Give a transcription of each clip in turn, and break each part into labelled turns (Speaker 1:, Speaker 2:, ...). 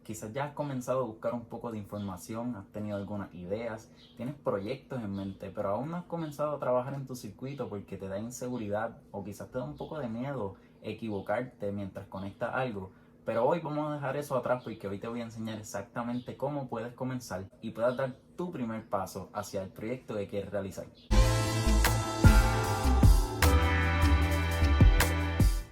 Speaker 1: Quizás ya has comenzado a buscar un poco de información, has tenido algunas ideas, tienes proyectos en mente, pero aún no has comenzado a trabajar en tu circuito porque te da inseguridad o quizás te da un poco de miedo equivocarte mientras conectas algo. Pero hoy vamos a dejar eso atrás porque hoy te voy a enseñar exactamente cómo puedes comenzar y puedas dar tu primer paso hacia el proyecto que quieres realizar.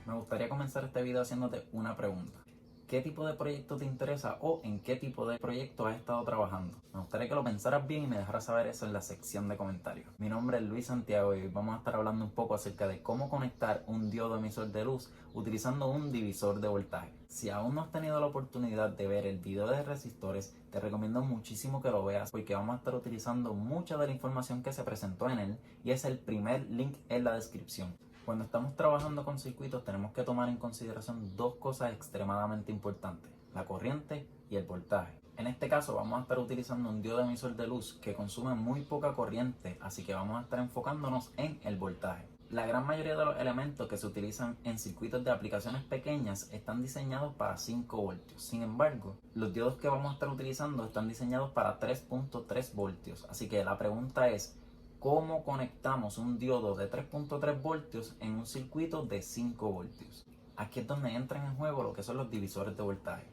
Speaker 1: Me gustaría comenzar este video haciéndote una pregunta. ¿Qué tipo de proyecto te interesa o en qué tipo de proyecto has estado trabajando? Me gustaría que lo pensaras bien y me dejaras saber eso en la sección de comentarios. Mi nombre es Luis Santiago y hoy vamos a estar hablando un poco acerca de cómo conectar un diodo emisor de luz utilizando un divisor de voltaje. Si aún no has tenido la oportunidad de ver el video de resistores, te recomiendo muchísimo que lo veas porque vamos a estar utilizando mucha de la información que se presentó en él y es el primer link en la descripción. Cuando estamos trabajando con circuitos tenemos que tomar en consideración dos cosas extremadamente importantes, la corriente y el voltaje. En este caso vamos a estar utilizando un diodo emisor de luz que consume muy poca corriente, así que vamos a estar enfocándonos en el voltaje. La gran mayoría de los elementos que se utilizan en circuitos de aplicaciones pequeñas están diseñados para 5 voltios. Sin embargo, los diodos que vamos a estar utilizando están diseñados para 3.3 voltios. Así que la pregunta es, ¿cómo conectamos un diodo de 3.3 voltios en un circuito de 5 voltios? Aquí es donde entran en juego lo que son los divisores de voltaje.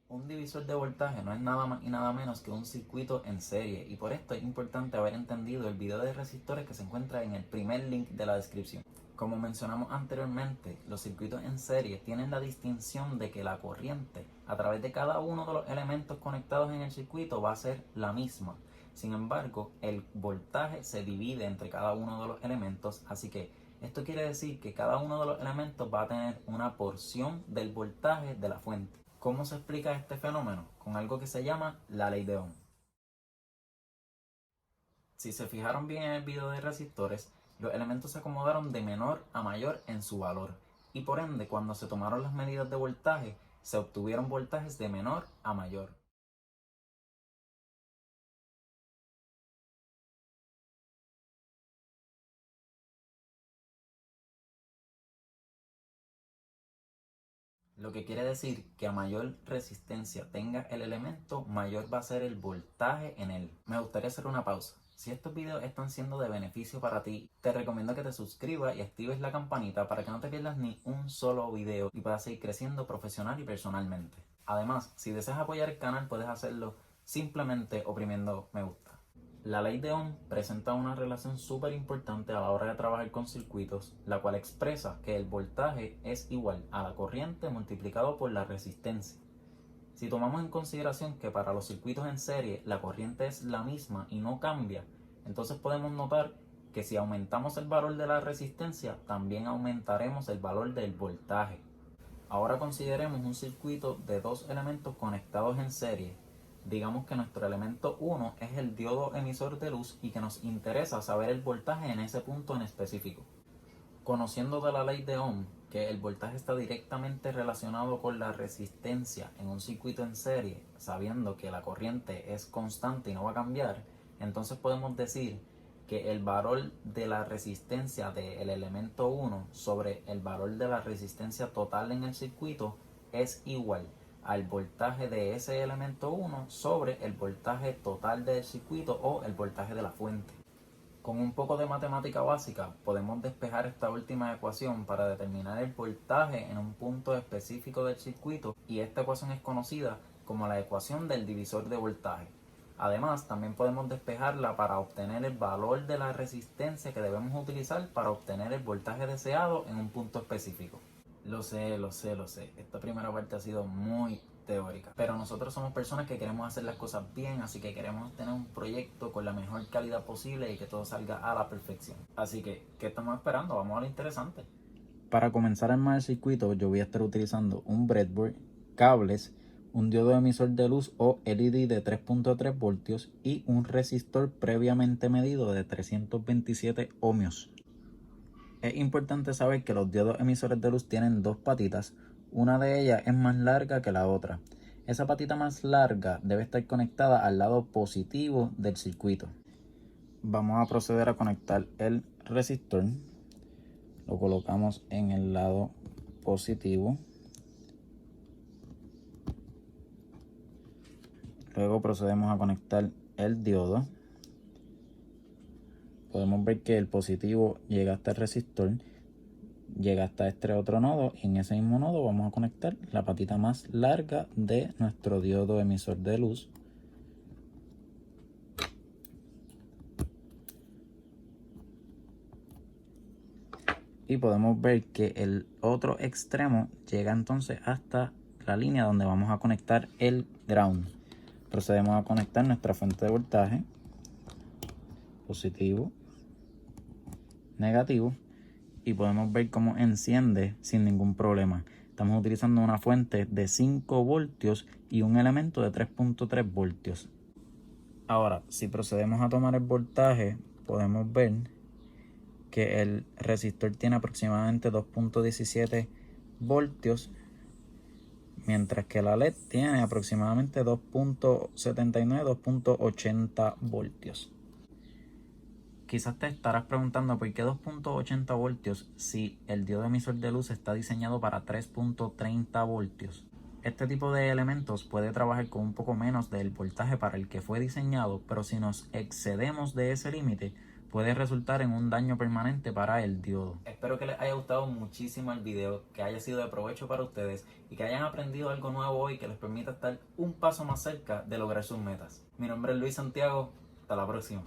Speaker 1: Un divisor de voltaje no es nada más y nada menos que un circuito en serie y por esto es importante haber entendido el video de resistores que se encuentra en el primer link de la descripción. Como mencionamos anteriormente, los circuitos en serie tienen la distinción de que la corriente a través de cada uno de los elementos conectados en el circuito va a ser la misma. Sin embargo, el voltaje se divide entre cada uno de los elementos, así que esto quiere decir que cada uno de los elementos va a tener una porción del voltaje de la fuente. ¿Cómo se explica este fenómeno? Con algo que se llama la ley de Ohm. Si se fijaron bien en el video de resistores, los elementos se acomodaron de menor a mayor en su valor y por ende cuando se tomaron las medidas de voltaje se obtuvieron voltajes de menor a mayor. Lo que quiere decir que a mayor resistencia tenga el elemento, mayor va a ser el voltaje en él. Me gustaría hacer una pausa. Si estos videos están siendo de beneficio para ti, te recomiendo que te suscribas y actives la campanita para que no te pierdas ni un solo video y puedas seguir creciendo profesional y personalmente. Además, si deseas apoyar el canal, puedes hacerlo simplemente oprimiendo me gusta. La ley de Ohm presenta una relación súper importante a la hora de trabajar con circuitos, la cual expresa que el voltaje es igual a la corriente multiplicado por la resistencia. Si tomamos en consideración que para los circuitos en serie la corriente es la misma y no cambia, entonces podemos notar que si aumentamos el valor de la resistencia, también aumentaremos el valor del voltaje. Ahora consideremos un circuito de dos elementos conectados en serie. Digamos que nuestro elemento 1 es el diodo emisor de luz y que nos interesa saber el voltaje en ese punto en específico. Conociendo de la ley de Ohm que el voltaje está directamente relacionado con la resistencia en un circuito en serie, sabiendo que la corriente es constante y no va a cambiar, entonces podemos decir que el valor de la resistencia del elemento 1 sobre el valor de la resistencia total en el circuito es igual al voltaje de ese elemento 1 sobre el voltaje total del circuito o el voltaje de la fuente. Con un poco de matemática básica podemos despejar esta última ecuación para determinar el voltaje en un punto específico del circuito y esta ecuación es conocida como la ecuación del divisor de voltaje. Además, también podemos despejarla para obtener el valor de la resistencia que debemos utilizar para obtener el voltaje deseado en un punto específico. Lo sé. Esta primera parte ha sido muy teórica. Pero nosotros somos personas que queremos hacer las cosas bien, así que queremos tener un proyecto con la mejor calidad posible y que todo salga a la perfección. Así que, ¿qué estamos esperando? Vamos a lo interesante. Para comenzar a armar el circuito, yo voy a estar utilizando un breadboard, cables, un diodo emisor de luz o LED de 3.3 voltios y un resistor previamente medido de 327 ohmios. Es importante saber que los diodos emisores de luz tienen dos patitas, una de ellas es más larga que la otra. Esa patita más larga debe estar conectada al lado positivo del circuito. Vamos a proceder a conectar el resistor. Lo colocamos en el lado positivo. Luego procedemos a conectar el diodo. Podemos ver que el positivo llega hasta el resistor, llega hasta este otro nodo, y en ese mismo nodo vamos a conectar la patita más larga de nuestro diodo emisor de luz. Y podemos ver que el otro extremo llega entonces hasta la línea donde vamos a conectar el ground. Procedemos a conectar nuestra fuente de voltaje, positivo, negativo, y podemos ver cómo enciende sin ningún problema. Estamos utilizando una fuente de 5 voltios y un elemento de 3.3 voltios. Ahora, si procedemos a tomar el voltaje, podemos ver que el resistor tiene aproximadamente 2.17 voltios, mientras que la LED tiene aproximadamente 2.79, 2.80 voltios. Quizás te estarás preguntando por qué 2.80 voltios si el diodo emisor de luz está diseñado para 3.30 voltios. Este tipo de elementos puede trabajar con un poco menos del voltaje para el que fue diseñado, pero si nos excedemos de ese límite, puede resultar en un daño permanente para el diodo. Espero que les haya gustado muchísimo el video, que haya sido de provecho para ustedes y que hayan aprendido algo nuevo hoy que les permita estar un paso más cerca de lograr sus metas. Mi nombre es Luis Santiago, hasta la próxima.